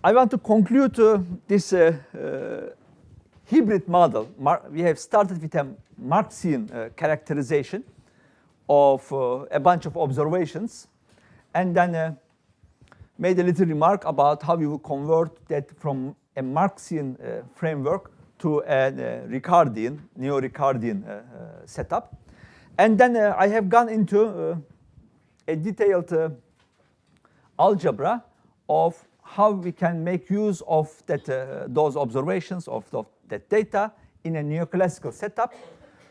I want to conclude this hybrid model. We have started with a Marxian characterization of a bunch of observations, and then made a little remark about how you will convert that from a Marxian framework to a Ricardian, neo-Ricardian setup. And then I have gone into a detailed algebra of how we can make use of that, those observations of that data in a neoclassical setup,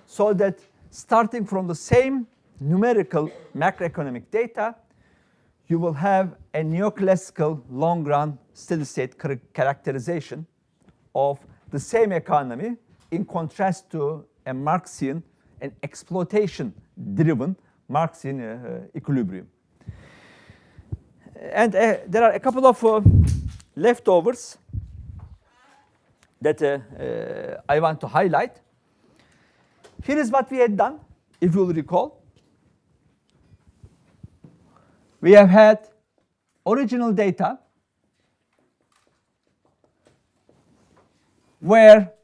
so that starting from the same numerical macroeconomic data, you will have a neoclassical long-run steady-state characterization of the same economy, in contrast to a Marxian, an exploitation-driven Marxian equilibrium. And there are a couple of leftovers that I want to highlight. Here is what we had done, if you'll recall. We have had original data where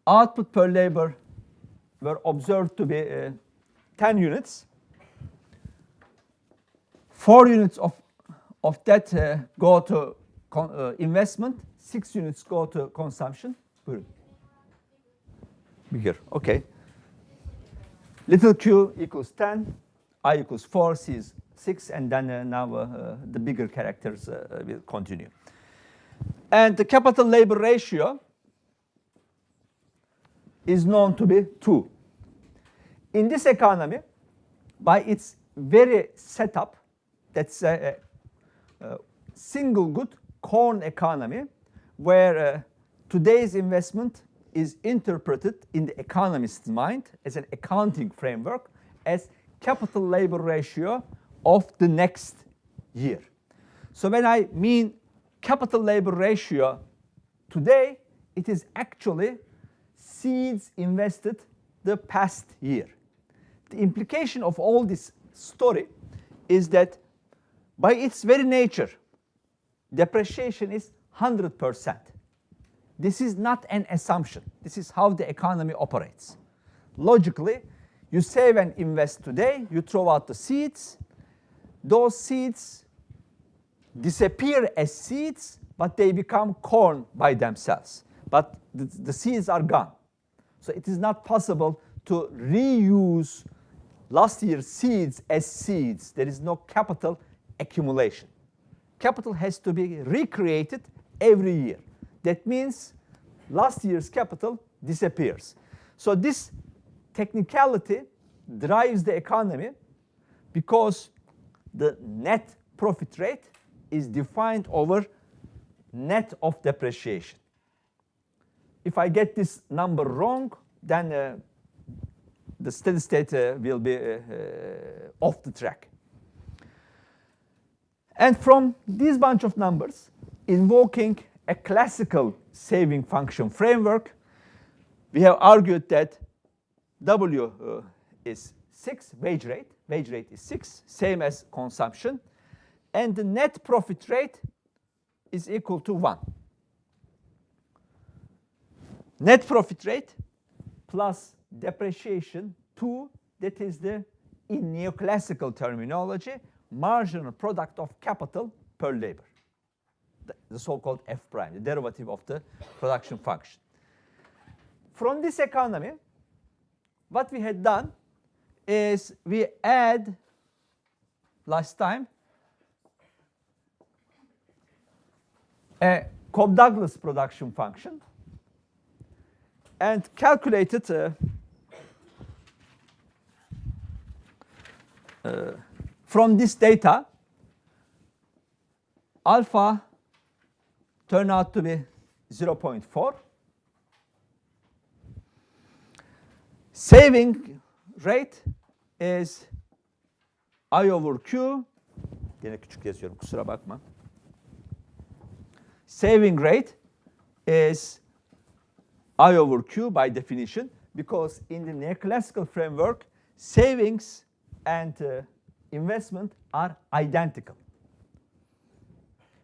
output per labor were observed to be 10 units. 4 units of that go to investment, 6 units go to consumption. Bigger, okay. Little q equals 10, I equals 4, c is 6, and then now the bigger characters will continue. And the capital labor ratio is known to be 2. In this economy, by its very setup, that's a single good corn economy, where today's investment is interpreted in the economist's mind as an accounting framework as capital labor ratio of the next year. So when I mean capital labor ratio today, it is actually seeds invested the past year. The implication of all this story is that by its very nature, depreciation is 100%. This is not an assumption. This is how the economy operates. Logically, you save and invest today, you throw out the seeds. Those seeds disappear as seeds, but they become corn by themselves. But the seeds are gone. So it is not possible to reuse last year's seeds as seeds. There is no capital accumulation. Capital has to be recreated every year. That means last year's capital disappears. So this technicality drives the economy because the net profit rate is defined over net of depreciation. If I get this number wrong, then the steady state will be off the track. And from this bunch of numbers, invoking a classical saving function framework, we have argued that W is 6, wage rate is 6, same as consumption, and the net profit rate is equal to 1. Net profit rate plus depreciation 2, that is the, in neoclassical terminology, marginal product of capital per labor, the so-called F prime, the derivative of the production function. From this economy, what we had done is we add, last time, a Cobb-Douglas production function and calculated from this data, alpha turned out to be 0.4. Saving rate is I over Q. Yine küçük yazıyorum, kusura bakma. Saving rate is I over Q by definition, because in the neoclassical framework, savings and investment are identical.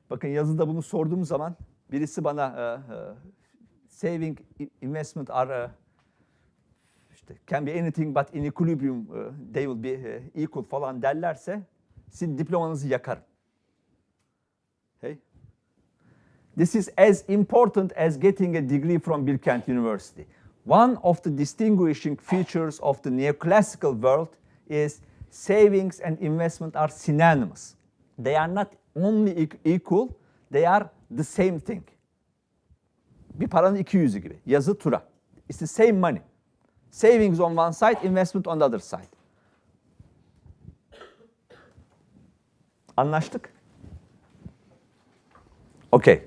Bakın yazıda bunu sorduğum zaman birisi bana saving, investment are işte can be anything but in equilibrium they will be equal falan derlerse sizin diplomanızı yakarım. Okay? This is as important as getting a degree from Bilkent University. One of the distinguishing features of the neoclassical world is savings and investment are synonymous. They are not only equal, they are the same thing. Bir paranın iki yüzü gibi. Yazı tura. It's the same money. Savings on one side, investment on the other side. Anlaştık? Okay.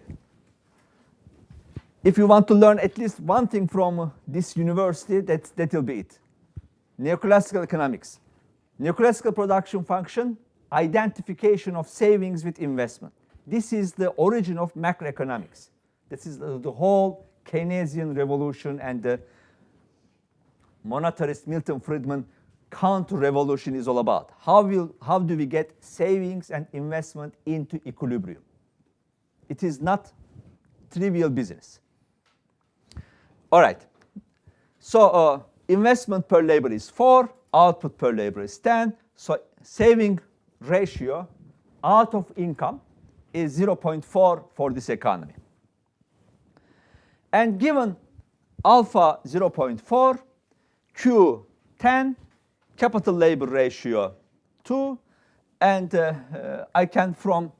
If you want to learn at least one thing from this university, that will be it. Neoclassical economics. Neoclassical production function, identification of savings with investment. This is the origin of macroeconomics. This is the whole Keynesian revolution and the monetarist Milton Friedman counter-revolution is all about. How do we get savings and investment into equilibrium? It is not trivial business. All right. So investment per labor is 4, output per labor is 10. So saving ratio out of income is 0.4 for this economy. And given alpha 0.4, Q 10, capital labor ratio 2, and I can from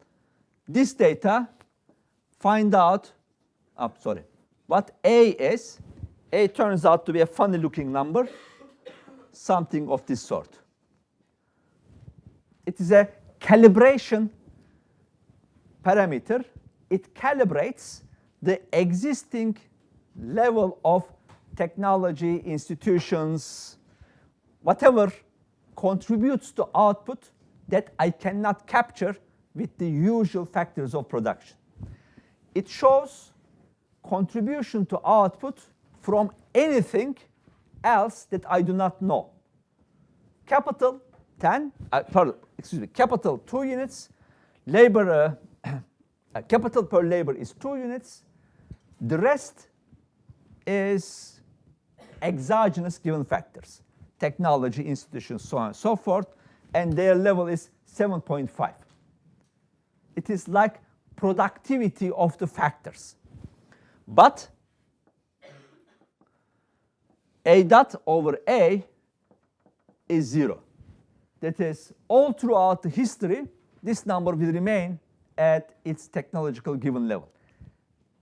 this data find out, what A is. A turns out to be a funny looking number, something of this sort. It is a calibration parameter. It calibrates the existing level of technology, institutions, whatever contributes to output that I cannot capture with the usual factors of production. It shows contribution to output from anything else that I do not know. Capital 10, capital 2 units, labor, capital per labor is 2 units. The rest is exogenous given factors, technology, institutions, so on and so forth, and their level is 7.5. It is like productivity of the factors. But A dot over A is 0. That is, all throughout the history, this number will remain at its technological given level.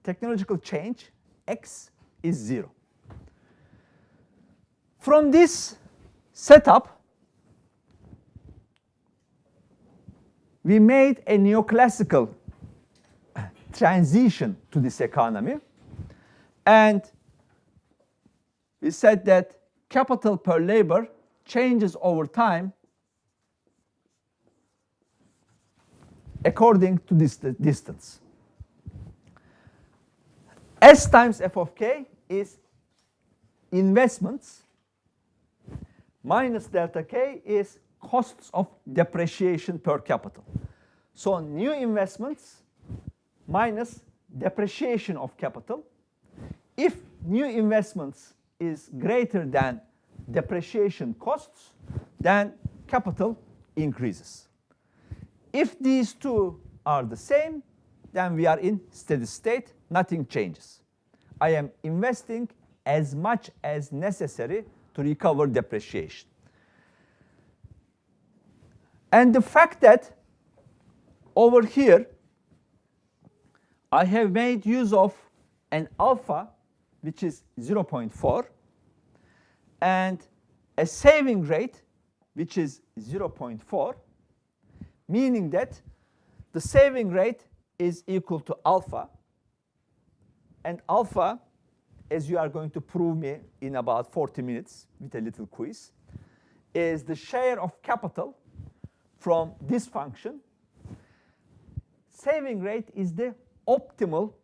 Technological change, X is 0. From this setup, we made a neoclassical transition to this economy, and we said that capital per labor changes over time according to this distance. S times f of k is investments minus delta k is costs of depreciation per capital. So new investments minus depreciation of capital. If new investments is greater than depreciation costs, then capital increases. If these two are the same, then we are in steady state, nothing changes. I am investing as much as necessary to recover depreciation. And the fact that over here I have made use of an alpha which is 0.4 and a saving rate which is 0.4, meaning that the saving rate is equal to alpha, and alpha, as you are going to prove me in about 40 minutes with a little quiz, is the share of capital from this function. Saving rate is the optimal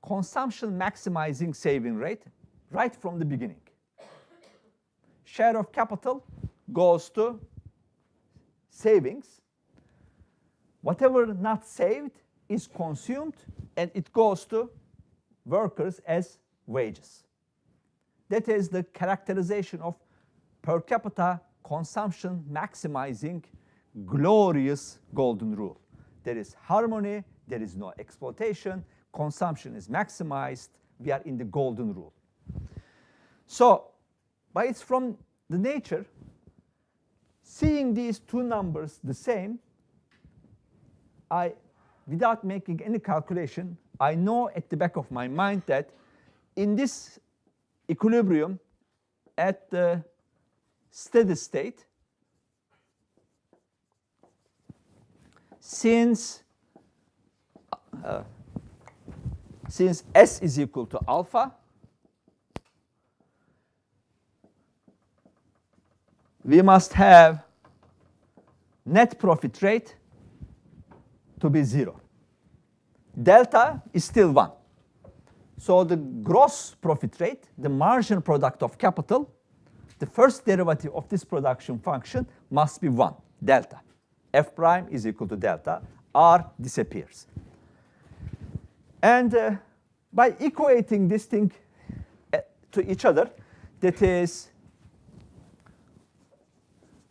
consumption maximizing saving rate right from the beginning. Share of capital goes to savings. Whatever not saved is consumed and it goes to workers as wages. That is the characterization of per capita consumption maximizing glorious golden rule. There is harmony, there is no exploitation, consumption is maximized, we are in the golden rule. So, but it's from the nature, seeing these two numbers the same, without making any calculation, I know at the back of my mind that in this equilibrium at the steady state, since S is equal to alpha, we must have net profit rate to be 0. Delta is still 1. So the gross profit rate, the marginal product of capital, the first derivative of this production function must be 1, delta. F prime is equal to delta. R disappears. And by equating this thing to each other, that is,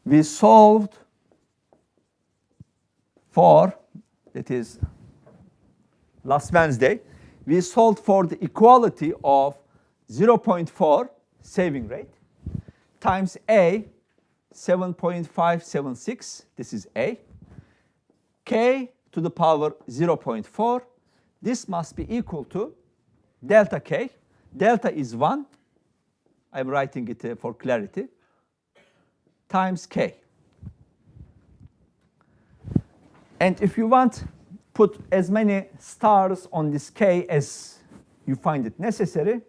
we solved for, that is last Wednesday, we solved for the equality of 0.4 saving rate times A, 7.576, this is A, K to the power 0.4, this must be equal to delta K. Delta is 1, I'm writing it for clarity, times K. And if you want, put as many stars on this K as you find it necessary.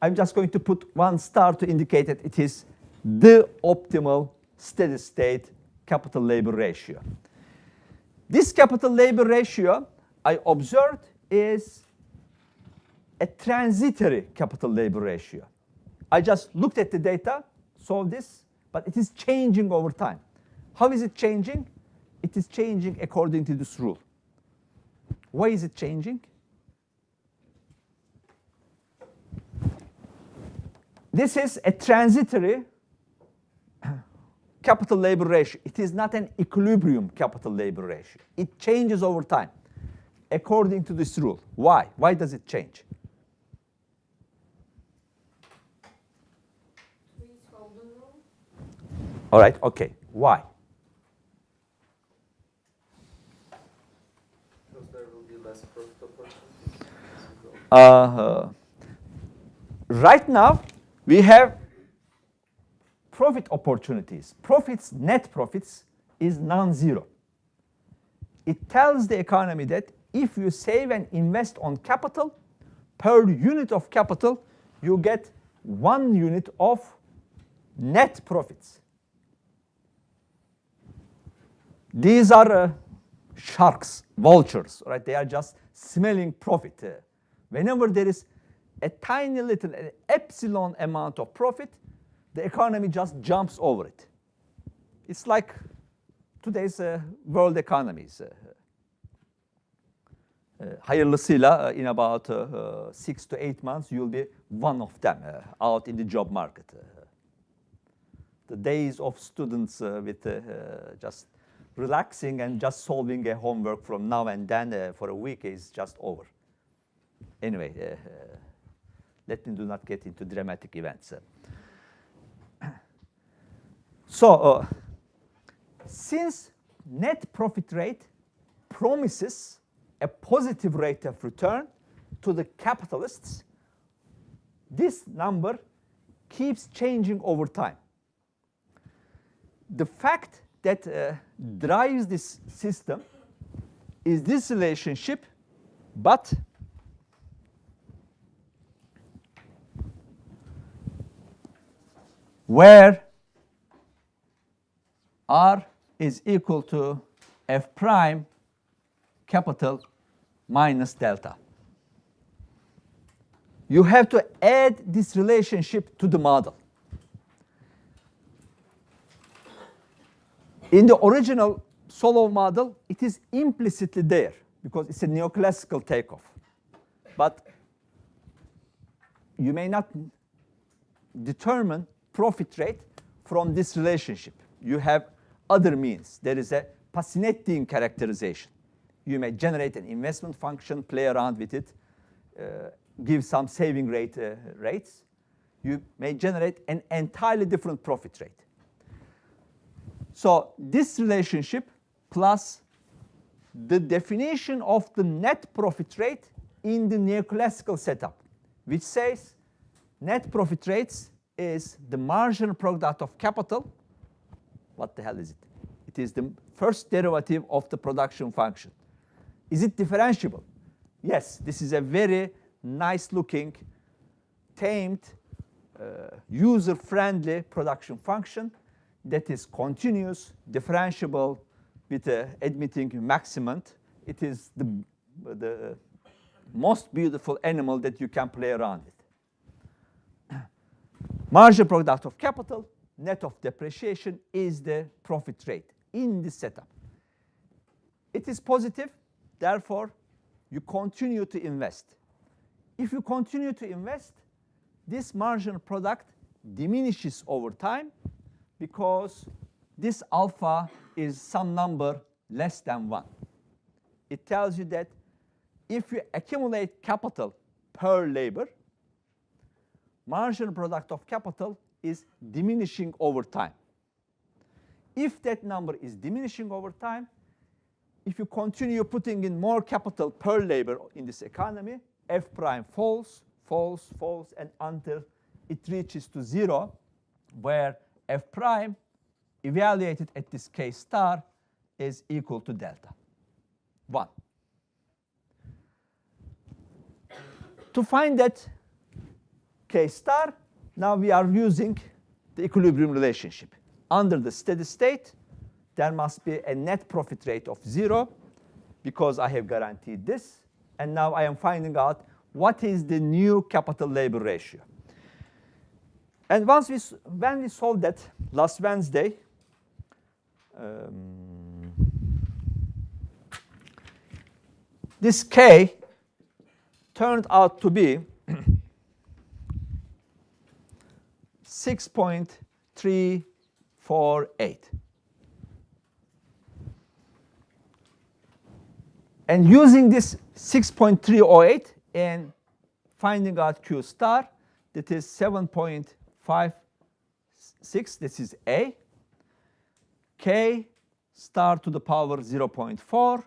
I'm just going to put 1 star to indicate that it is the optimal steady state capital labor ratio. This capital labor ratio, I observed, is a transitory capital labor ratio. I just looked at the data, saw this, but it is changing over time. How is it changing? It is changing according to this rule. Why is it changing? This is a transitory capital labor ratio. It is not an equilibrium capital labor ratio. It changes over time according to this rule. Why? Why does it change? All right, okay. Why? Because there will be less profit opportunities. Right now, we have profit opportunities. Profits, net profits, is non-zero. It tells the economy that if you save and invest on capital, per unit of capital, you get 1 unit of net profits. These are sharks, vultures, right? They are just smelling profit. Whenever there is a tiny little, an epsilon amount of profit, the economy just jumps over it. It's like today's world economies. Hayırlısıyla in about 6 to 8 months, you'll be one of them out in the job market. The days of students with just relaxing and just solving a homework from now and then for a week is just over. Anyway, let me do not get into dramatic events. So, since net profit rate promises a positive rate of return to the capitalists, this number keeps changing over time. The fact that drives this system is this relationship, but where R is equal to F prime capital minus delta. You have to add this relationship to the model. In the original Solow model, it is implicitly there. because it's a neoclassical takeoff. But you may not determine profit rate from this relationship. You have other means. There is a Pacinettian characterization. You may generate an investment function, play around with it, give some saving rates. You may generate an entirely different profit rate. So this relationship plus the definition of the net profit rate in the neoclassical setup, which says net profit rates is the marginal product of capital. What the hell is it? It is the first derivative of the production function. Is it differentiable? Yes, this is a very nice looking, tamed, user-friendly production function that is continuous, differentiable with admitting maximant. It is the most beautiful animal that you can play around with. Marginal product of capital, net of depreciation is the profit rate in this setup. It is positive, therefore you continue to invest. If you continue to invest, this marginal product diminishes over time because this alpha is some number less than 1. It tells you that if you accumulate capital per labor, marginal product of capital is diminishing over time. If that number is diminishing over time, if you continue putting in more capital per labor in this economy, F prime falls, falls, falls, and until it reaches to 0, where F prime evaluated at this K star is equal to delta, 1. To find that K star, now we are using the equilibrium relationship. Under the steady state, there must be a net profit rate of 0 because I have guaranteed this. And now I am finding out what is the new capital labor ratio. And when we solved that last Wednesday, this K turned out to be 6.348. And using this 6.308 and finding out Q star, that is 7.56, this is A. K star to the power 0.4.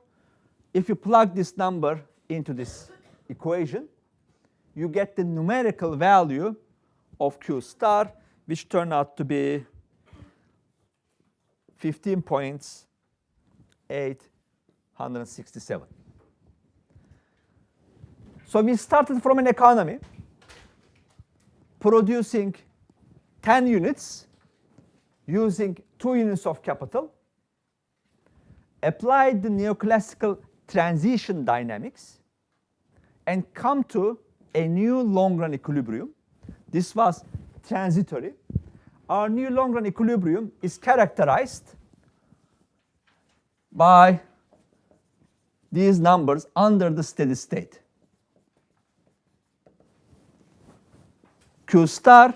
If you plug this number into this equation, you get the numerical value of Q star, which turned out to be 15.867. So we started from an economy producing 10 units using 2 units of capital, applied the neoclassical transition dynamics, and come to a new long-run equilibrium. This was transitory. Our new long-run equilibrium is characterized by these numbers under the steady state. Q star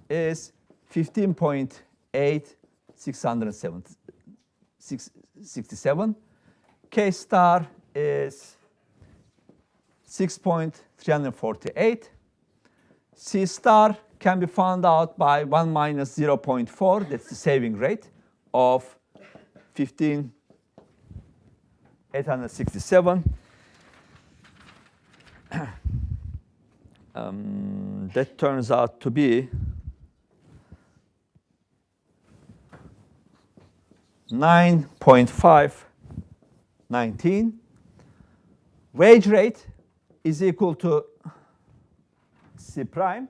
is 15.8667. K star is 6.348. C star can be found out by 1 minus 0.4. That's the saving rate of 15.867. That turns out to be 9.519. Wage rate is equal to C prime.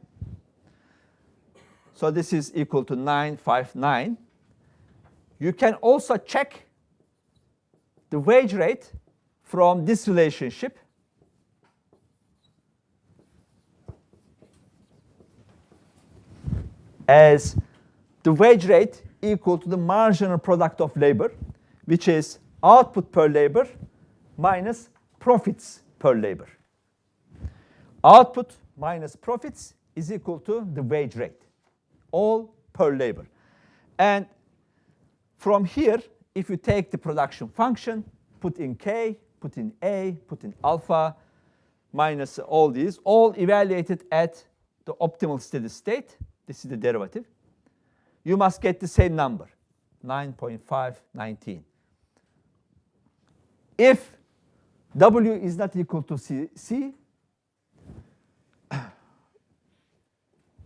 So this is equal to 959. You can also check the wage rate from this relationship. As the wage rate equal to the marginal product of labor, which is output per labor minus profits per labor. Output minus profits is equal to the wage rate, all per labor. And from here, if you take the production function, put in K, put in A, put in alpha, minus all these, all evaluated at the optimal steady state, this is the derivative, you must get the same number, 9.519. If W is not equal to C,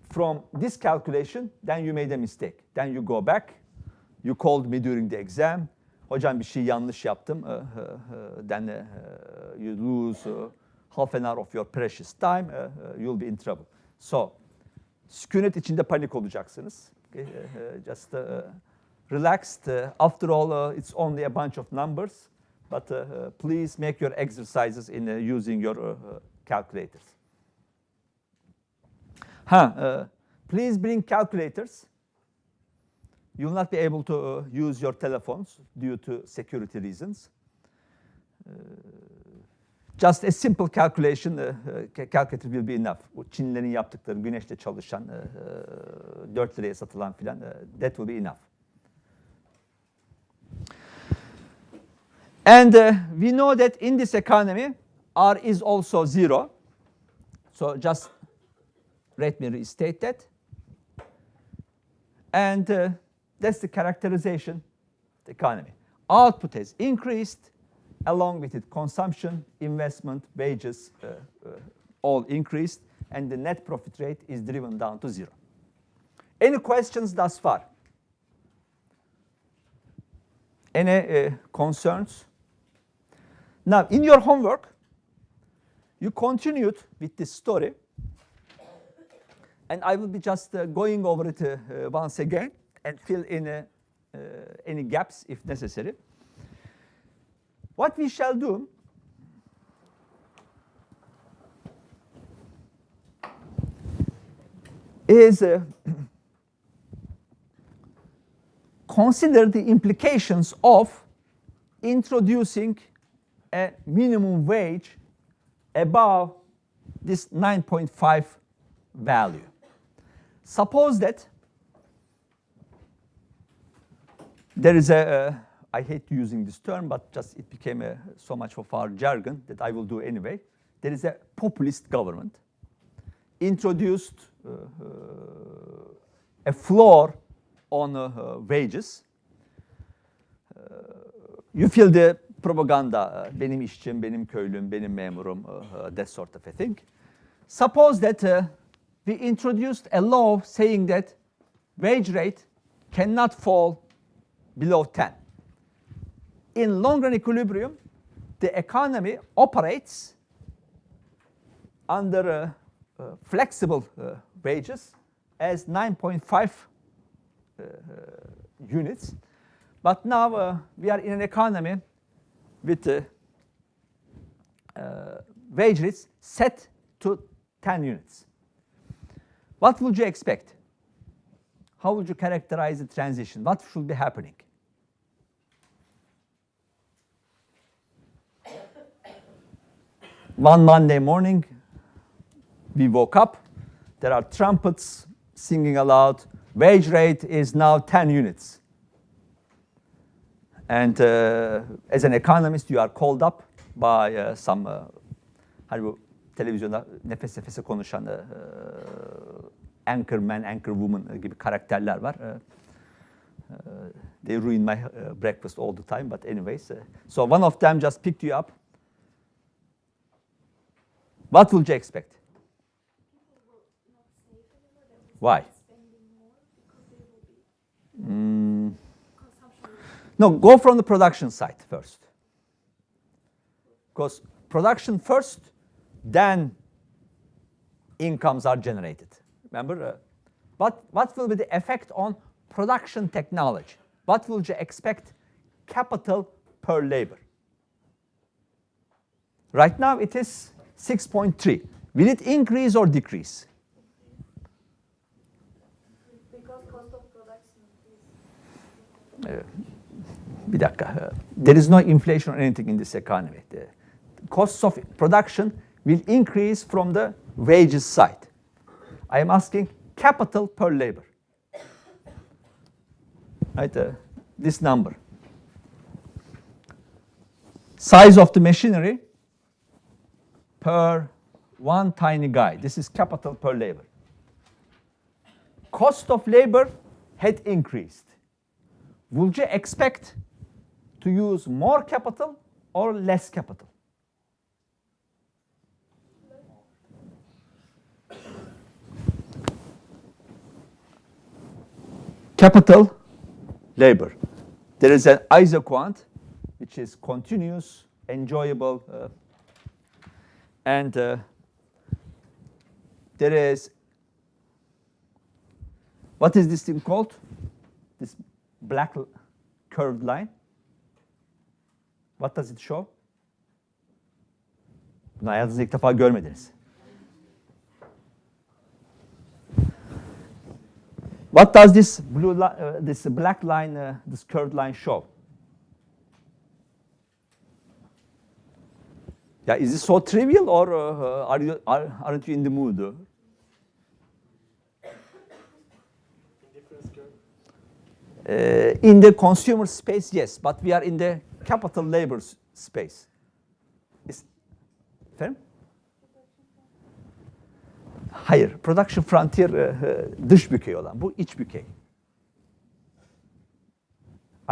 from this calculation, then you made a mistake. Then you go back, you called me during the exam, hocam bir şey yanlış yaptım, then you lose half an hour of your precious time, you'll be in trouble. So, sükunet içinde panik olacaksınız. Just relaxed. After all, it's only a bunch of numbers, but please make your exercises in using your calculators. Please bring calculators. You will not be able to use your telephones due to security reasons. Just a simple calculation, calculator will be enough. Bu Çinlilerin yaptıkları, güneşte çalışan, 4 liraya satılan filan, that will be enough. And we know that in this economy, R is also 0. So just let me restate that. And that's the characterization of the economy. Output has increased, along with it consumption, investment, wages, all increased, and the net profit rate is driven down to 0. Any questions thus far? Any concerns? Now, in your homework, you continued with this story, and I will be just going over it once again and fill in any gaps if necessary. What we shall do is consider the implications of introducing a minimum wage above this 9.5 value. Suppose that there is I hate using this term, but just it became so much of our jargon that I will do anyway. There is a populist government, introduced a floor on wages. You feel the propaganda, benim işçim, benim köylüm, benim memurum, that sort of a thing. Suppose that we introduced a law saying that wage rate cannot fall below 10. In long-run equilibrium, the economy operates under flexible wages as 9.5 units. But now we are in an economy with wage rates set to 10 units. What would you expect? How would you characterize the transition? What should be happening? One Monday morning, we woke up. There are trumpets singing aloud. Wage rate is now 10 units. And as an economist, you are called up by some hani bu televizyonda nefes nefese konuşan anchorman, anchorwoman gibi karakterler var. They ruin my breakfast all the time, but anyways. So one of them just picked you up. What would you expect? Why? No, go from the production side first. Because production first, then incomes are generated. Remember? What will be the effect on production technology? What will you expect capital per labor? Right now it is 6.3. Will it increase or decrease? Because cost of production increases. Bir dakika. There is no inflation or anything in this economy. The costs of production will increase from the wages side. I am asking capital per labor. Right, this number. Size of the machinery per one tiny guy. This is capital per labor. Cost of labor had increased. Would you expect to use more capital or less capital? Capital, labor. There is an isoquant, which is continuous, enjoyable, and there is, what is this thing called? This black curved line. What does it show? Bunu hayatınızda ilk defa görmediniz. What does this this black line, this curved line show? Yeah, is it so trivial, or aren't you in the mood? In the consumer space, yes, but we are in the capital labor space. Efendim? Hayır, production frontier dış bükey olan, bu iç bükey.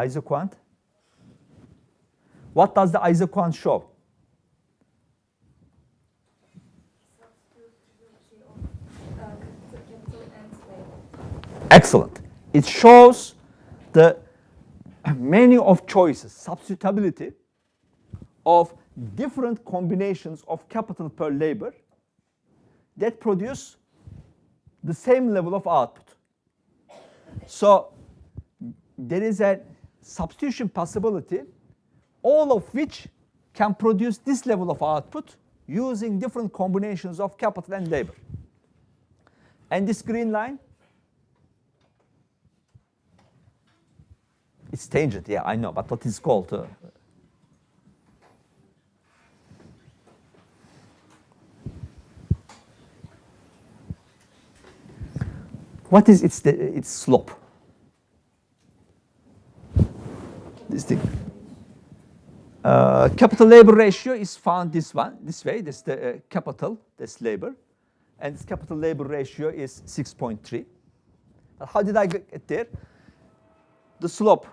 Isoquant. What does the isoquant show? Excellent. It shows the many of choices, substitutability of different combinations of capital per labor that produce the same level of output. So there is a substitution possibility, all of which can produce this level of output using different combinations of capital and labor. And this green line, it's tangent, yeah, I know, but what is called? What is its slope? This thing. Capital labor ratio is found this way. This is the capital, this labor, and this capital labor ratio is 6.3. How did I get there? The slope,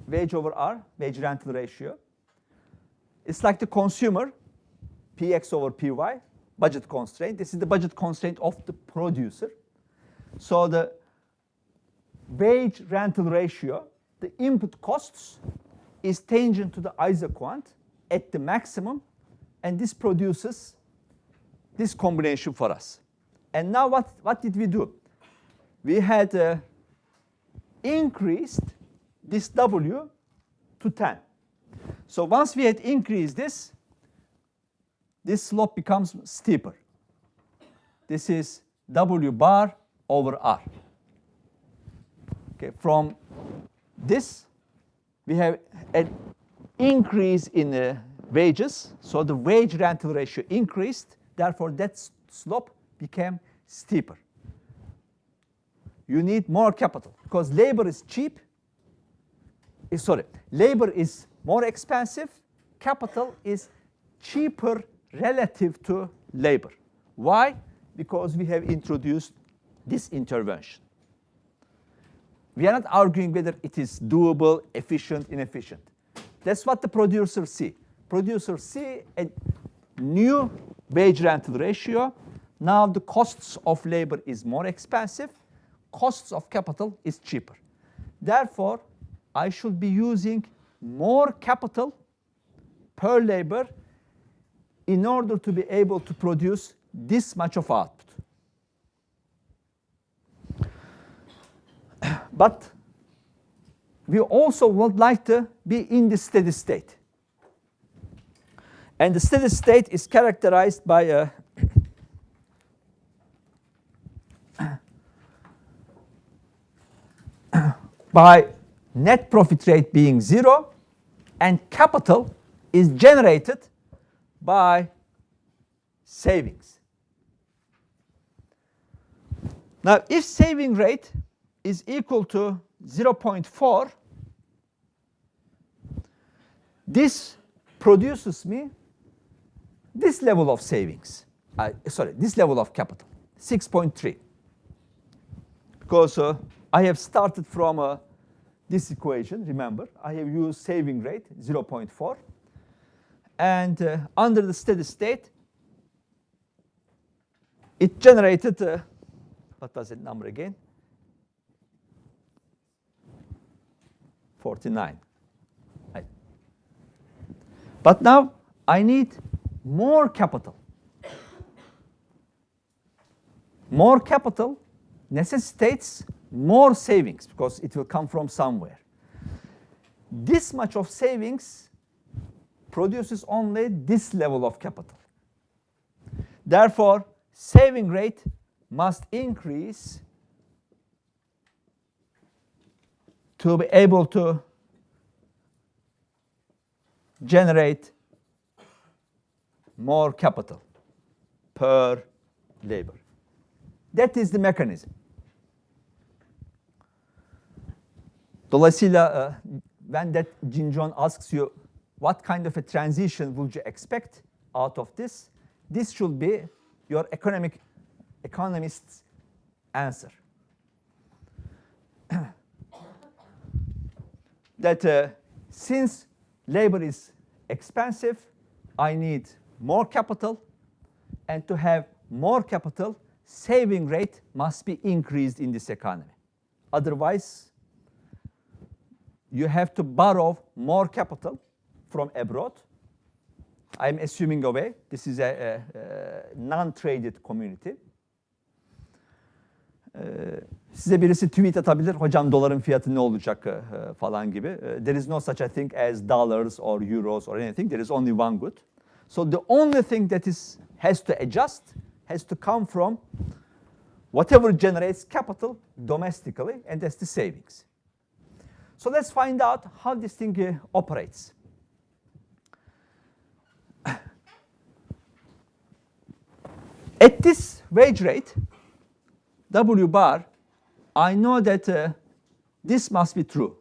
wage over R, wage rental ratio. It's like the consumer, PX over PY, budget constraint. This is the budget constraint of the producer. So the wage rental ratio, the input costs, is tangent to the isoquant at the maximum, and this produces this combination for us. And now what did we do? We had increased this W to 10. So once we had increased this slope becomes steeper. This is W bar over R. Okay, from this, we have an increase in wages, so the wage rental ratio increased, therefore that slope became steeper. You need more capital because labor is cheap. Labor is more expensive, capital is cheaper relative to labor. Why? Because we have introduced this intervention. We are not arguing whether it is doable, efficient, inefficient. That's what the producers see. Producers see a new wage rental ratio. Now the costs of labor is more expensive, costs of capital is cheaper. Therefore, I should be using more capital per labor in order to be able to produce this much of output. But we also would like to be in the steady state. And the steady state is characterized by by net profit rate being 0 and capital is generated by savings. Now, if saving rate is equal to 0.4, this produces me this level of savings. This level of capital, 6.3. Because I have started from this equation, remember, I have used saving rate, 0.4. And under the steady state, it generated, what was that number again? 49. Right. But now I need more capital. More capital necessitates more savings because it will come from somewhere. This much of savings produces only this level of capital. Therefore, saving rate must increase to be able to generate more capital per labor. That is the mechanism. Dolayısıyla when that Jin John asks you what kind of a transition would you expect out of this, this should be your economist's answer. That since labor is expensive, I need more capital, and to have more capital, saving rate must be increased in this economy. Otherwise, you have to borrow more capital from abroad. I'm assuming away. This is a non-traded community. Size birisi tweet atabilir, hocam doların fiyatı ne olacak falan gibi. There is no such a thing as dollars or euros or anything. There is only one good. So the only thing that has to adjust has to come from whatever generates capital domestically, and that's the savings. So let's find out how this thing operates. At this wage rate, W bar, I know that this must be true.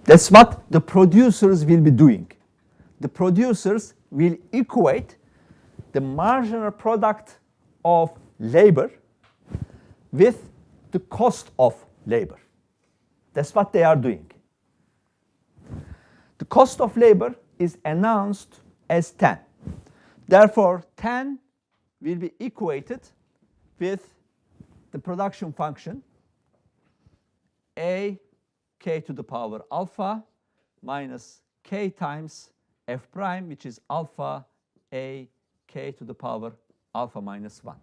That's what the producers will be doing. The producers will equate the marginal product of labor with the cost of labor. That's what they are doing. The cost of labor is announced as 10. Therefore, 10 will be equated with the production function a k to the power alpha minus k times f prime, which is alpha a k to the power alpha minus 1.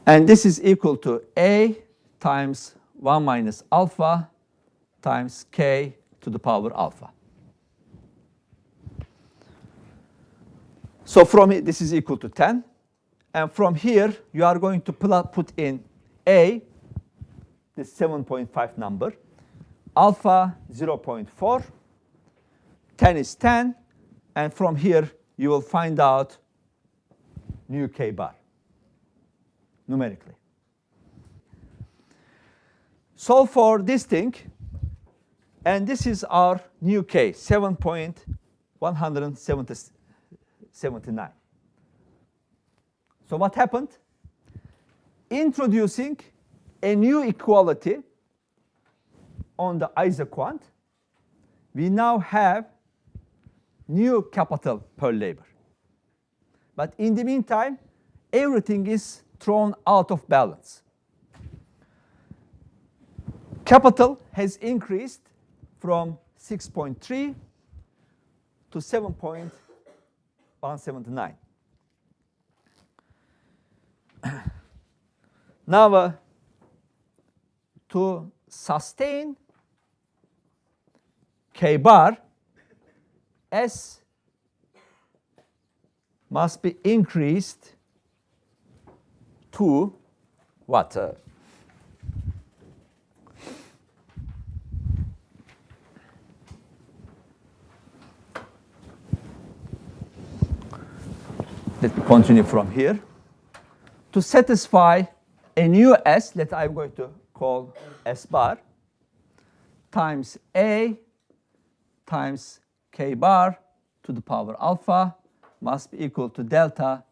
And this is equal to a times 1 minus alpha times k to the power alpha. So from it, this is equal to 10. And from here, you are going to put in a, this 7.5 number, alpha 0.4, 10 is 10, and from here, you will find out new k bar, numerically. Solve for this thing, and this is our new k, 7.179. So what happened? Introducing a new equality on the isoquant, we now have new capital per labor. But in the meantime, everything is thrown out of balance. Capital has increased from 6.3 to 7.179. Now, to sustain k bar, S must be increased to what? Let me continue from here. To satisfy a new S that I'm going to call S bar times A times K bar to the power alpha must be equal to delta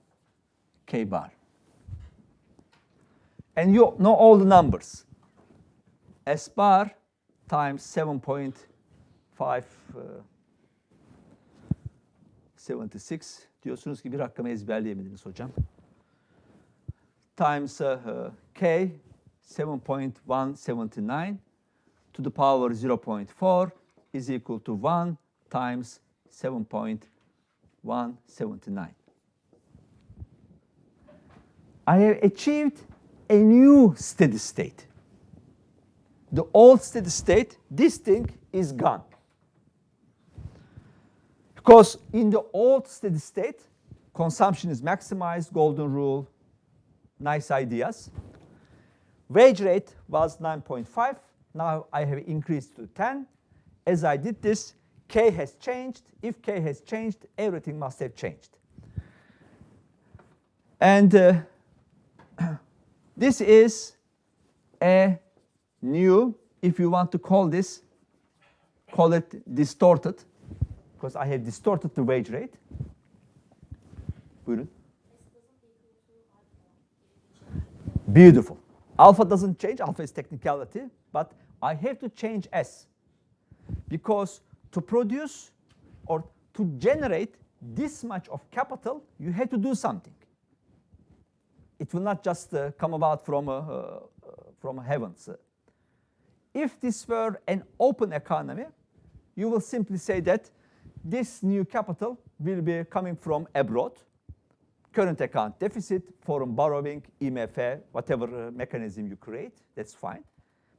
K bar. And you know all the numbers. S bar times 7.576 diyorsunuz ki bir rakamı ezberleyemediniz hocam. Times K 7.179 to the power 0.4 is equal to 1 times 7.179. I have achieved a new steady state. The old steady state, this thing is gone. Because in the old steady state, consumption is maximized, golden rule, nice ideas. Wage rate was 9.5. Now I have increased to 10. As I did this, K has changed. If K has changed, everything must have changed. And this is a new, if you want to call this, call it distorted, because I have distorted the wage rate. Buyurun. Beautiful. Alpha doesn't change. Alpha is technicality. But I have to change S. Because to produce or to generate this much of capital, you have to do something. It will not just come about from heavens. If this were an open economy, you will simply say that this new capital will be coming from abroad. Current account deficit, foreign borrowing, IMF, whatever mechanism you create, that's fine.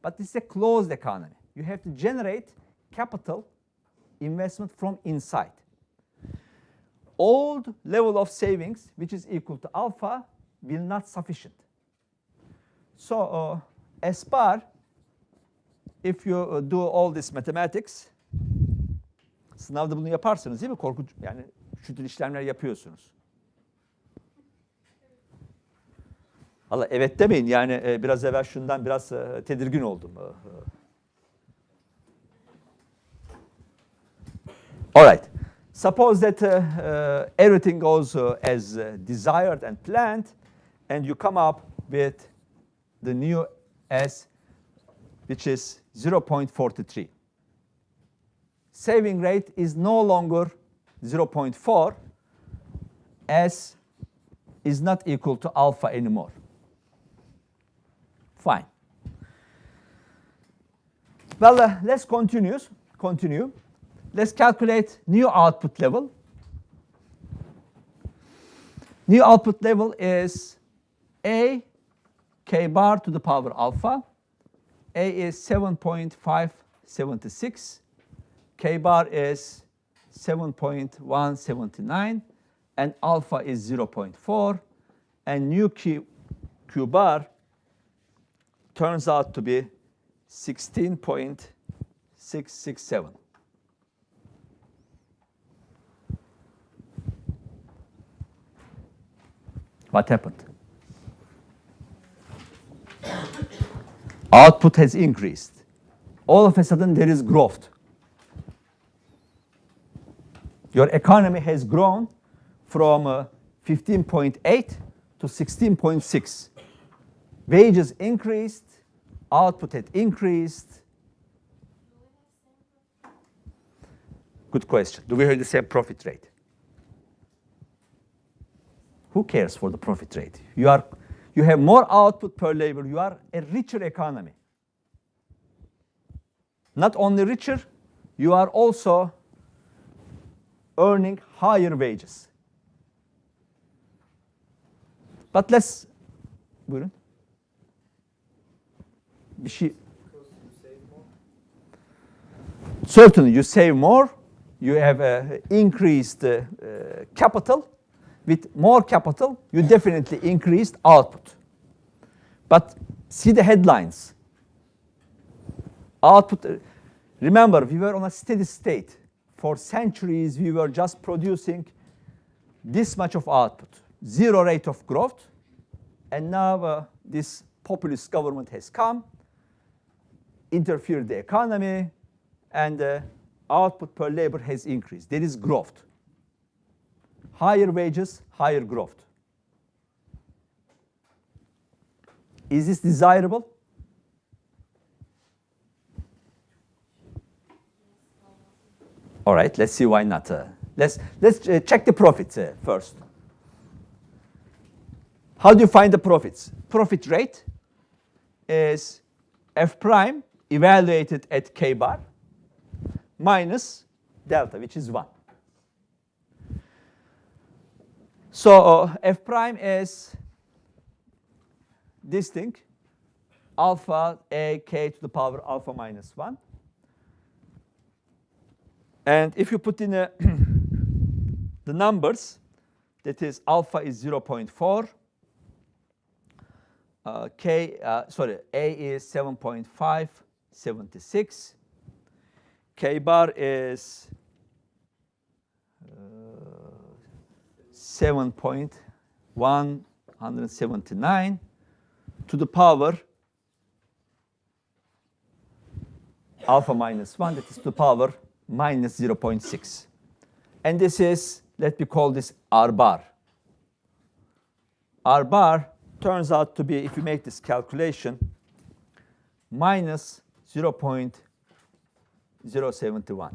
But this is a closed economy. You have to generate capital investment from inside. Old level of savings, which is equal to alpha, will not sufficient. So S bar, if you do all this mathematics, sınavda bunu yaparsınız değil mi? Korkunç, yani şu tür işlemler yapıyorsunuz. Allah evet demeyin, yani biraz evvel şundan biraz tedirgin oldum. All right. Suppose that everything goes as desired and planned, and you come up with the new S, which is 0.43. Saving rate is no longer 0.4. S is not equal to alpha anymore. Fine. Well, let's continue. Let's calculate new output level. New output level is A K bar to the power alpha. A is 7.576. K bar is 7.179. And alpha is 0.4. And new Q bar turns out to be 16.667. What happened? Output has increased. All of a sudden there is growth. Your economy has grown from 15.8 to 16.6. Wages increased, output had increased. Good question. Do we have the same profit rate? Who cares for the profit rate? You have more output per labor. You are a richer economy. Not only richer, you are also earning higher wages. But let's, buyurun. Bir şey. Certainly you save more. You have increased capital. with more capital, you definitely increased output. But see the headlines. Output, remember, we were on a steady state. For centuries, we were just producing this much of output, zero rate of growth. And now this populist government has come, interfered the economy, and output per labor has increased. There is growth. Higher wages, higher growth. Is this desirable? All right, let's see why not. Let's check the profits first. How do you find the profits? Profit rate is F prime evaluated at K bar minus delta, which is 1. So F prime is this thing, alpha A K to the power alpha minus 1. And if you put in the numbers, that is alpha is 0.4, A is 7.576, K bar is 7.179 to the power alpha minus 1, that is to the power minus 0.6. And this is, let me call this R bar. R bar turns out to be, if you make this calculation, minus 0.071.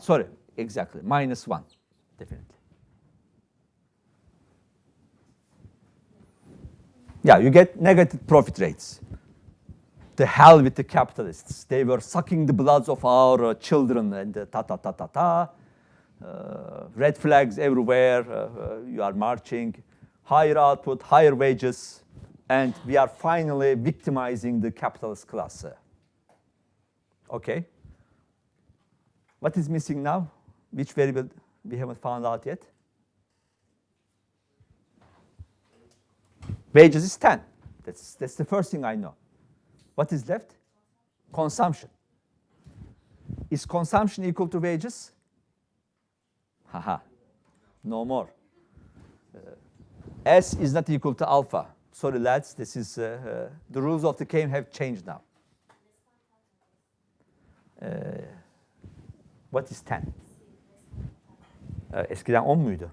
Sorry, exactly, minus 1, definitely. Yeah, you get negative profit rates. The hell with the capitalists. They were sucking the bloods of our children and ta-ta-ta-ta-ta. Red flags everywhere. You are marching. Higher output, higher wages. And we are finally victimizing the capitalist class. Okay. What is missing now? Which variable we haven't found out yet? Wages is 10. That's the first thing I know. What is left? Consumption. Is consumption equal to wages? Haha, no more. S is not equal to alpha. Sorry, lads, this is the rules of the game have changed now. What is 10? Eskiden 10 muydu?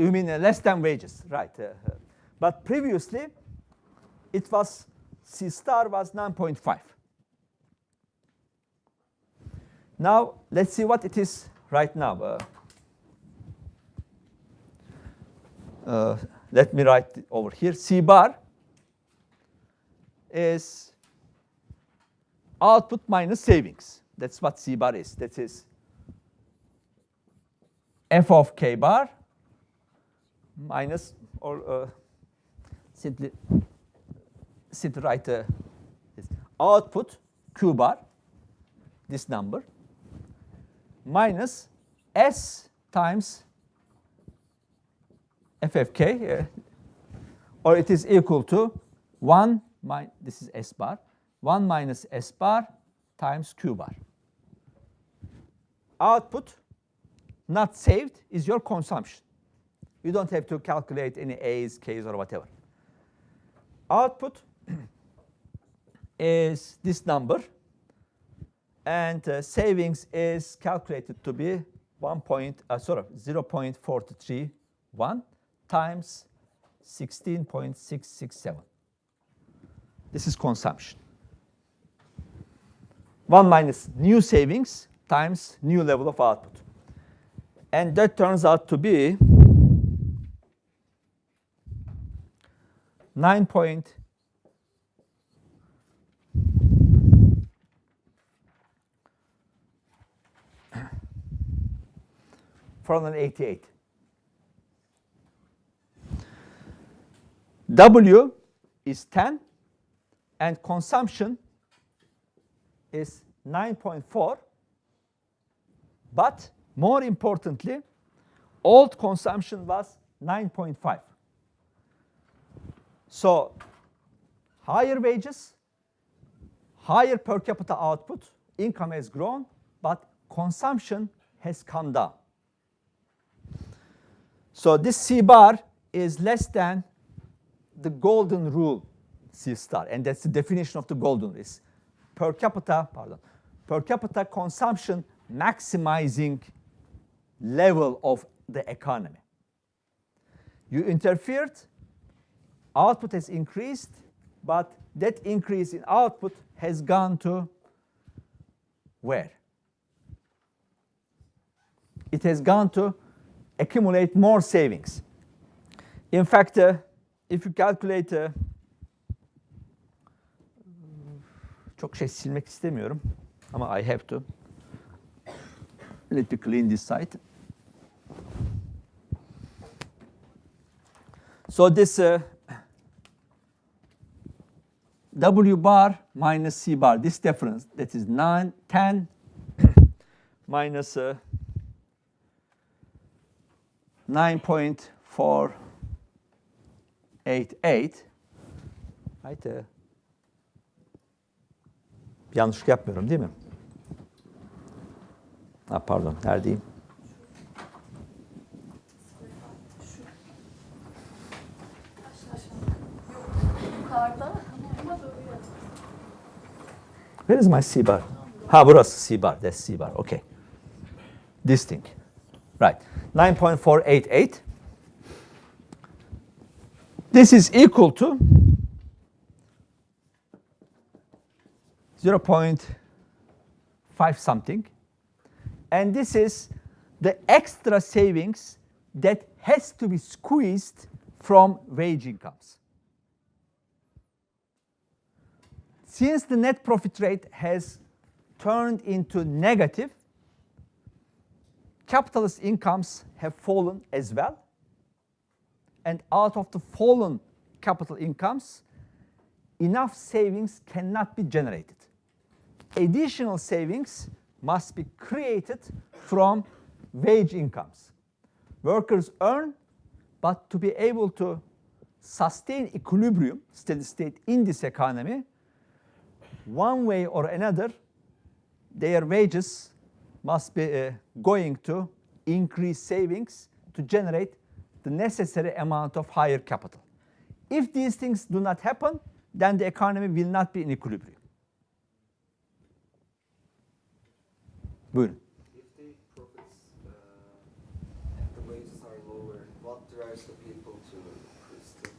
You mean less than wages, right? But previously, it was, C star was 9.5. Now, let's see what it is right now. Let me write it over here. C bar is output minus savings. That's what C bar is. That is F of K bar minus, or simply write this output Q bar, this number, minus S times FFK, or it is equal to 1, this is S bar, 1 minus S bar times Q bar. Output not saved is your consumption. You don't have to calculate any A's, K's, or whatever. Output is this number, and savings is calculated to be 0.431 times 16.667. This is consumption. 1 minus new savings times new level of output. And that turns out to be 9.488. W is 10, and consumption is 9.4, but more importantly, old consumption was 9.5. So higher wages, higher per capita output, income has grown, but consumption has come down. So this C bar is less than the golden rule C star, and that's the definition of the golden rule. Is per capita consumption maximizing level of the economy. You interfered, output has increased, but that increase in output has gone to where? It has gone to accumulate more savings. In fact, if you calculate, çok şey silmek istemiyorum ama I have to. Let me clean this site. So this W bar minus C bar, this difference, that is 9, 10 minus 9.488. Right? Yanlışlık yapmıyorum değil mi? Ha, pardon, neredeyim? Where is my C bar? Ha, burası C bar. That's C bar. Okay. This thing. Right. 9.488. This is equal to 0.5 something. And this is the extra savings that has to be squeezed from wage incomes. Since the net profit rate has turned into negative, capitalist incomes have fallen as well. And out of the fallen capital incomes, enough savings cannot be generated. Additional savings must be created from wage incomes. Workers earn, but to be able to sustain equilibrium, steady state in this economy, one way or another, their wages must be going to increase savings to generate the necessary amount of higher capital. If these things do not happen, then the economy will not be in equilibrium. Buyurun. If the profits, the wages are lower, what drives the people to still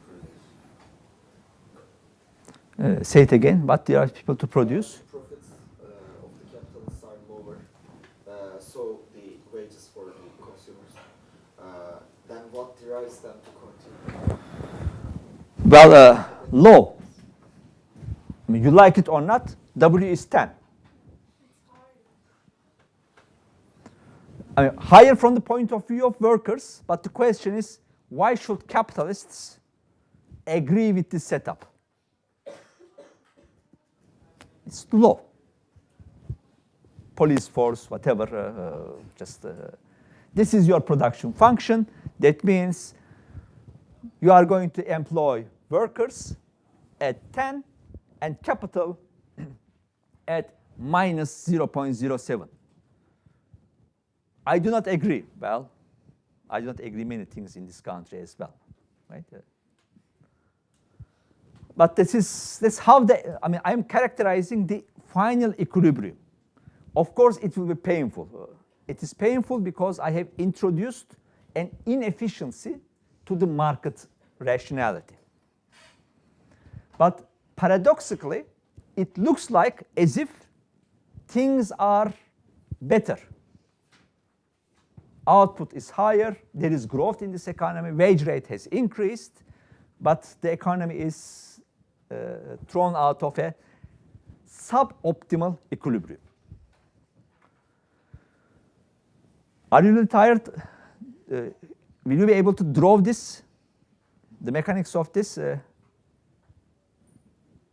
produce? Say it again. What drives people to produce? Profits of the capitalists are lower, so the wages for the consumers. Then what drives them to continue? Well, low. I mean, you like it or not, W is 10. I mean, higher from the point of view of workers, but the question is, why should capitalists agree with this setup? It's low. Police force, whatever, this is your production function. That means you are going to employ workers at 10 and capital at minus 0.07. I do not agree. Well, I do not agree many things in this country as well, right? But that's how I am characterizing the final equilibrium. Of course, it will be painful. It is painful because I have introduced an inefficiency to the market rationality. But paradoxically, it looks like as if things are better. Output is higher, there is growth in this economy, wage rate has increased, but the economy is thrown out of a suboptimal equilibrium. Are you really tired? Will you be able to draw this, the mechanics of this?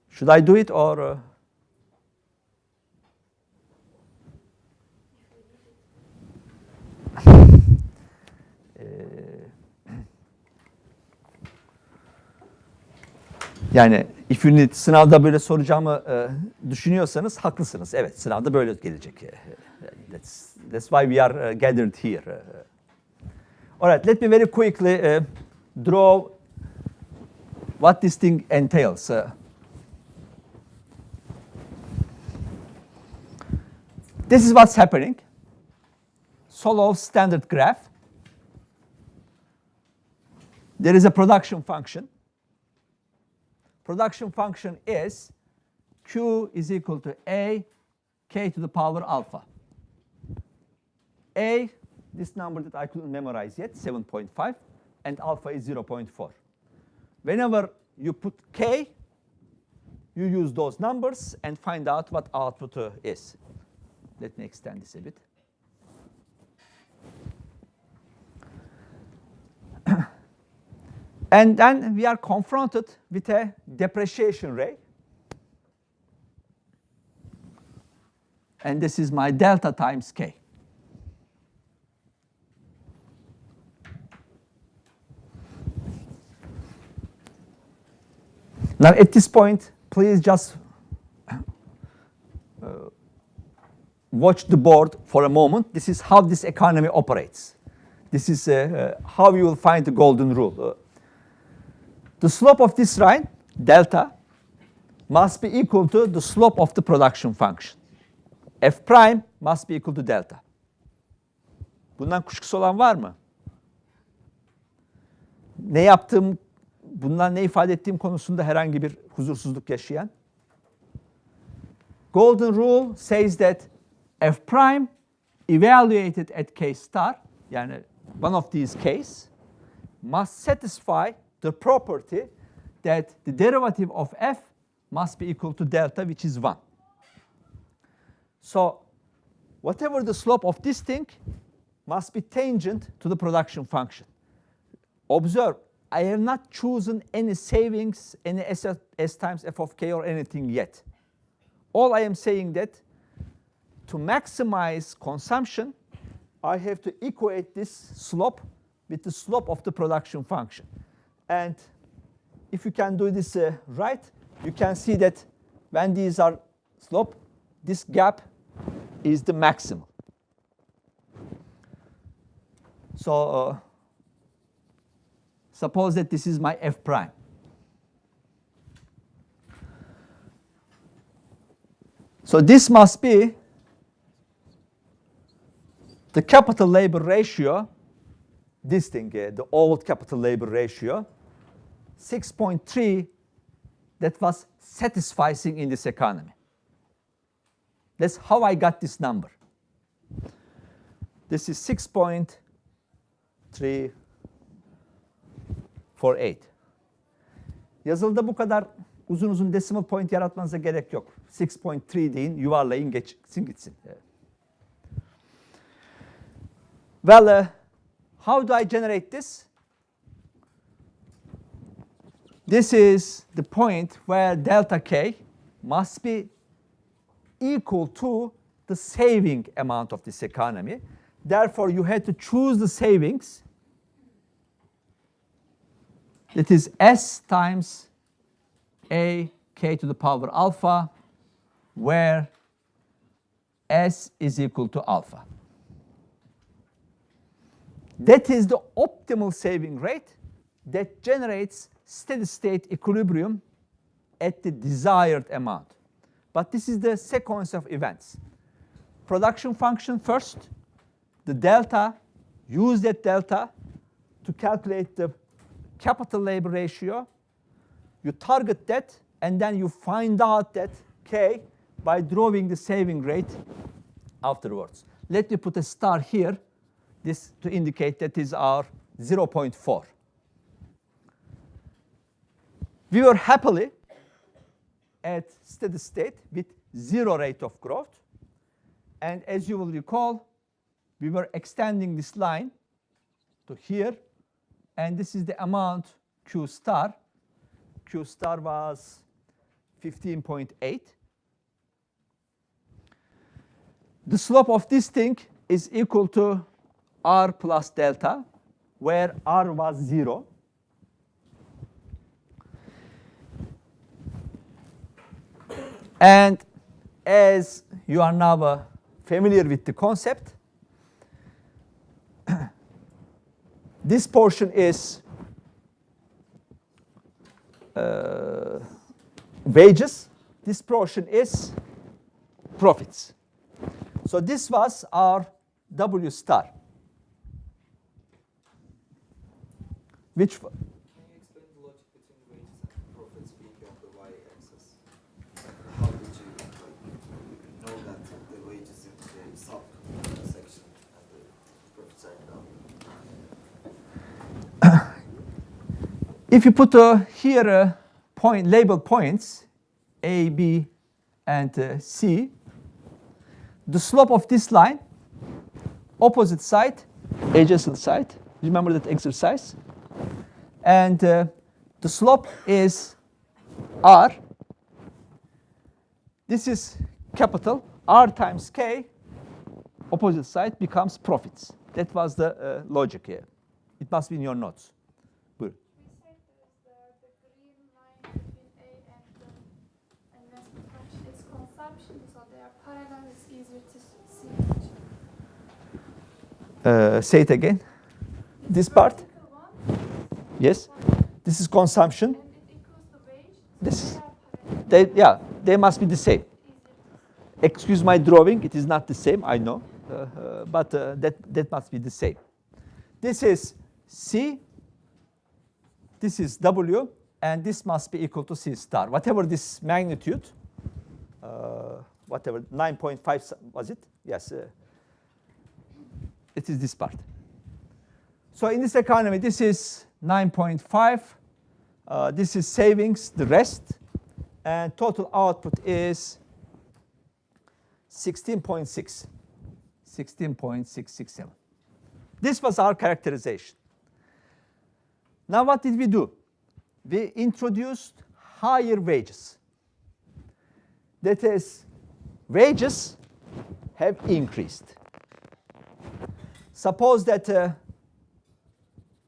Should I do it or? Yani if you need, sınavda böyle soracağımı düşünüyorsanız haklısınız. Evet, sınavda böyle gelecek. That's why we are gathered here. All right, let me very quickly draw what this thing entails. This is what's happening. Solov's standard graph. There is a production function. Production function is Q is equal to A, K to the power alpha. A, this number that I couldn't memorize yet, 7.5, and alpha is 0.4. Whenever you put K, you use those numbers and find out what output is. Let me extend this a bit. And then we are confronted with a depreciation rate. And this is my delta times K. Now at this point, please just watch the board for a moment. This is how this economy operates. This is how you will find the golden rule. The slope of this line, delta, must be equal to the slope of the production function. F prime must be equal to delta. Bundan kuşkusu olan var mı? Ne yaptığım, bundan ne ifade ettiğim konusunda herhangi bir huzursuzluk yaşayan? Golden rule says that F prime evaluated at K star, yani one of these K's, must satisfy the property that the derivative of F must be equal to delta, which is 1. So whatever the slope of this thing must be tangent to the production function. Observe, I have not chosen any savings, any S times F of K or anything yet. All I am saying that to maximize consumption, I have to equate this slope with the slope of the production function. And if you can do this right, you can see that when these are slope, this gap is the maximum. So suppose that this is my F prime. So this must be the capital labor ratio, this thing, the old capital labor ratio, 6.3 that was satisfying in this economy. That's how I got this number. This is 6.348. Yazılıda bu kadar uzun uzun decimal point yaratmanıza gerek yok. 6.3 deyin, yuvarlayın, geçsin gitsin. Well, how do I generate this? This is the point where delta K must be equal to the saving amount of this economy. Therefore, you had to choose the savings. It is S times A K to the power alpha, where S is equal to alpha. That is the optimal saving rate that generates steady state equilibrium at the desired amount. But this is the sequence of events. Production function first, the delta, use that delta to calculate the capital labor ratio. You target that, and then you find out that K by drawing the saving rate afterwards. Let me put a star here, this to indicate that is our 0.4. We were happily at steady state with 0 rate of growth. And as you will recall, we were extending this line to here. And this is the amount Q star. Q star was 15.8. The slope of this thing is equal to R plus delta, where R was 0. And as you are now familiar with the concept, this portion is wages, this portion is profits. So this was our W star, which Can you explain the logic between wages and profits being on the y-axis? How did you know that the wages in the sub-section and the profits are down? if you put here point label points A, B, and C, the slope of this line, opposite side, adjacent side. Remember that exercise. And the slope is R. This is capital. R times K, opposite side, becomes profits. That was the logic here. It must be in your notes. Good. We said there's the green line between A and the investment function is consumption, so they are parallel. It's easier to see each other. Say it again. This part? Vertical one, Yes. This is consumption. and it equals the wage. This So is- they are parallel. They must be the same. Easier to see. Excuse my drawing, it is not the same, I know, but that must be the same. This is C, this is W, and this must be equal to C star. Whatever this magnitude, whatever, 9.5 was it? Yes, it is this part. So in this economy, this is 9.5, this is savings, the rest, and total output is 16.6, 16.667. This was our characterization. Now what did we do? We introduced higher wages. That is, wages have increased. Suppose that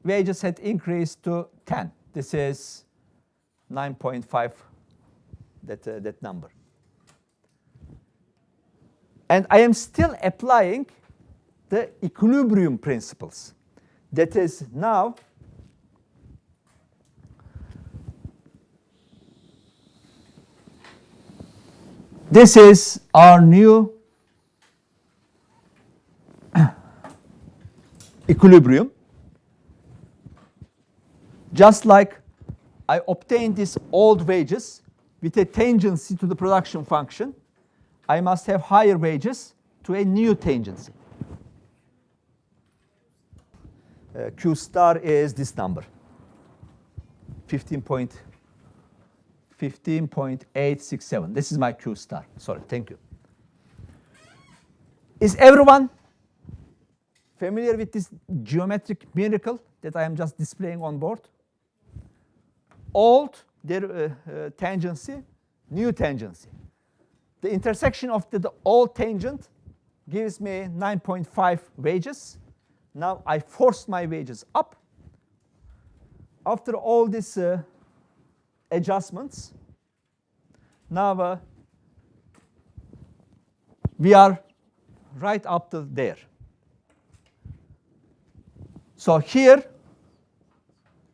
wages had increased to 10. This is 9.5, that number. And I am still applying the equilibrium principles. That is now this is our new equilibrium. Just like I obtained these old wages with a tangency to the production function, I must have higher wages to a new tangency. Q star is this number, 15.867. This is my Q star. Sorry, thank you. Is everyone familiar with this geometric miracle that I am just displaying on board? Old tangency, new tangency. The intersection of the old tangent gives me 9.5 wages. Now I force my wages up. After all these adjustments, now we are right up to there. So here,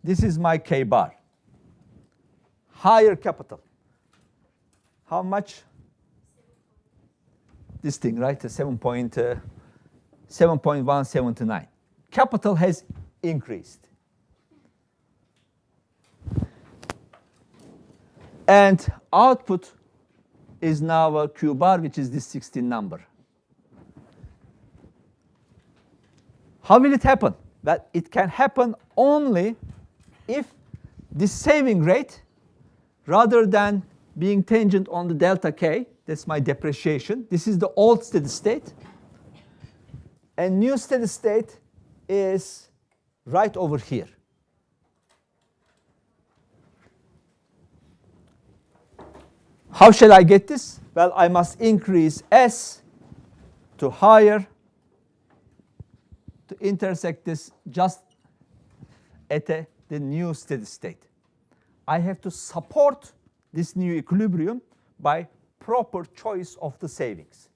this is my K bar. Higher capital. How much? This thing, right? 7.179. Capital has increased. And output is now a Q bar, which is this 16 number. How will it happen? Well, it can happen only if this saving rate, rather than being tangent on the delta K, that's my depreciation. This is the old steady state. And new steady state is right over here. How shall I get this? Well, I must increase S to higher to intersect this just at the new steady state. I have to support this new equilibrium by proper choice of the savings.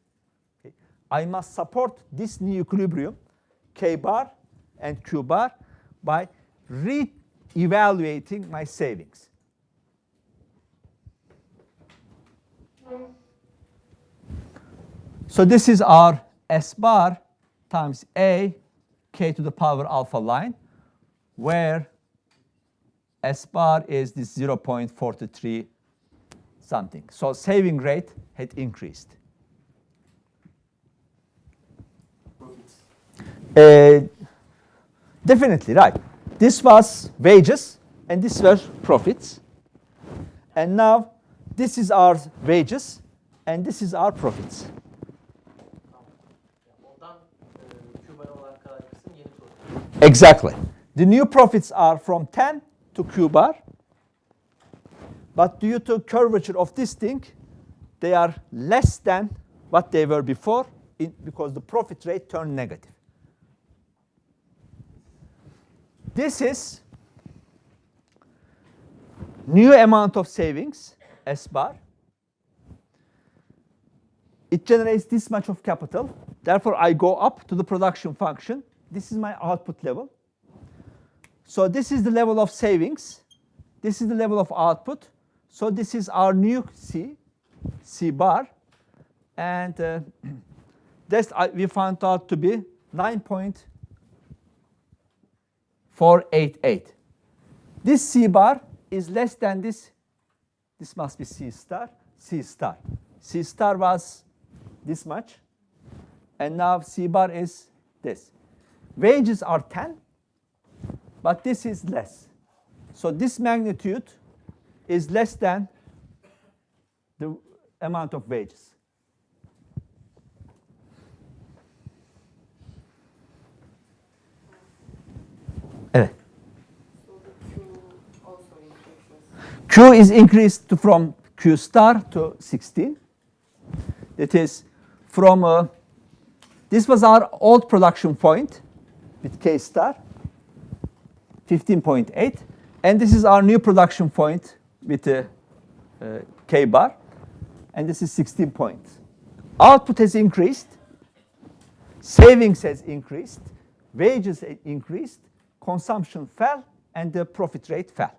Okay. I must support this new equilibrium, K bar and Q bar, by re-evaluating my savings. So this is our S bar times A, K to the power alpha line, where S bar is this 0.43 something. So saving rate had increased. Definitely, right. This was wages and this was profits. And now this is our wages and this is our profits. Exactly. The new profits are from 10 to Q bar. But due to curvature of this thing, they are less than what they were before because the profit rate turned negative. This is new amount of savings, S bar. It generates this much of capital. Therefore, I go up to the production function. This is my output level. So this is the level of savings. This is the level of output. So this is our new C bar. And this we found out to be 9.488. This C bar is less than this. This must be C star, C star. C star was this much. And now C bar is this. Wages are 10, but this is less. So this magnitude is less than the amount of wages. Evet. So the Q also increases. Q is increased from Q star to 16. It is from, this was our old production point with K star, 15.8. And this is our new production point with K bar. And this is 16 points. Output has increased. Savings has increased. Wages increased. Consumption fell. And the profit rate fell.